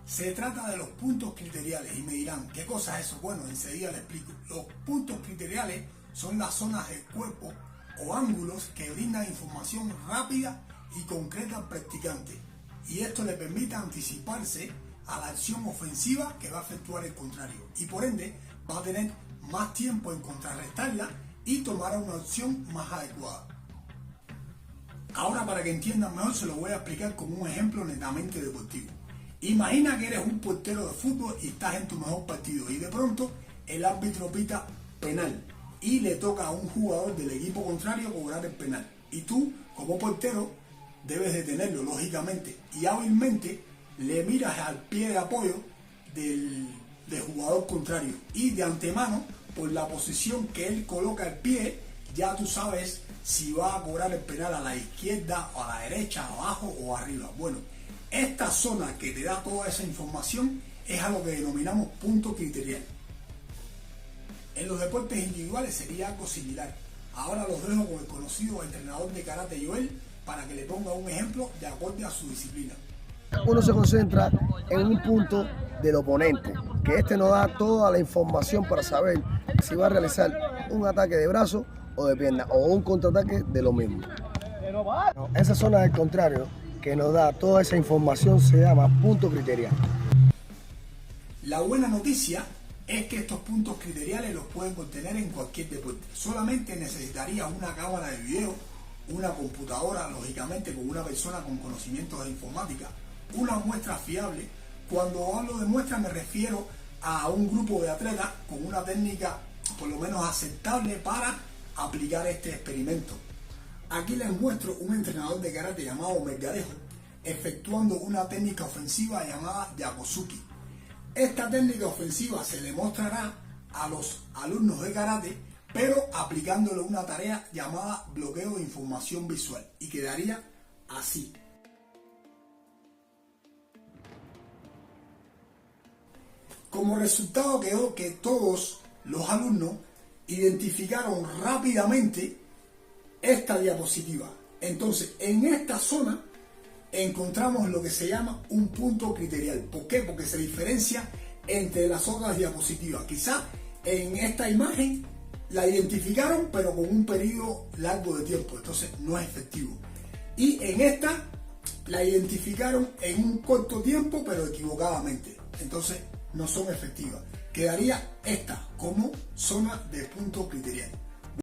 Se trata de los puntos criteriales y me dirán, ¿qué cosa es eso? Bueno, enseguida les explico. Los puntos criteriales son las zonas del cuerpo o ángulos que brindan información rápida y concreta al practicante, y esto le permite anticiparse a la acción ofensiva que va a efectuar el contrario, y por ende va a tener más tiempo en contrarrestarla y tomará una opción más adecuada. Ahora, para que entiendan mejor, se lo voy a explicar con un ejemplo netamente deportivo. Imagina que eres un portero de fútbol y estás en tu mejor partido y de pronto el árbitro pita penal y le toca a un jugador del equipo contrario cobrar el penal, y tú como portero debes detenerlo lógicamente y hábilmente le miras al pie de apoyo del jugador contrario, y de antemano por la posición que él coloca el pie ya tú sabes si va a cobrar el penal a la izquierda o a la derecha, abajo o arriba. Bueno, esta zona que te da toda esa información es a lo que denominamos punto criterial. En los deportes individuales sería algo similar. Ahora los dejo con el conocido entrenador de karate Joel para que le ponga un ejemplo de acorde a su disciplina. Uno se concentra en un punto del oponente, que este nos da toda la información para saber si va a realizar un ataque de brazo o de pierna o un contraataque de lo mismo. Esa zona del contrario que nos da toda esa información se llama punto criterial. La buena noticia es que estos puntos criteriales los pueden obtener en cualquier deporte. Solamente necesitaría una cámara de video, una computadora, lógicamente con una persona con conocimientos de informática, una muestra fiable. Cuando hablo de muestra me refiero a un grupo de atletas con una técnica por lo menos aceptable para aplicar este experimento. Aquí les muestro un entrenador de karate llamado Melgarejo efectuando una técnica ofensiva llamada Yakuzuki. Esta técnica ofensiva se le mostrará a los alumnos de karate, pero aplicándole una tarea llamada bloqueo de información visual, y quedaría así. Como resultado quedó que todos los alumnos identificaron rápidamente esta diapositiva. Entonces, en esta zona encontramos lo que se llama un punto criterial. ¿Por qué? Porque se diferencia entre las otras diapositivas. Quizás en esta imagen la identificaron, pero con un periodo largo de tiempo, entonces no es efectivo. Y en esta la identificaron en un corto tiempo, pero equivocadamente, entonces no son efectivas. Quedaría esta como zona de punto criterial.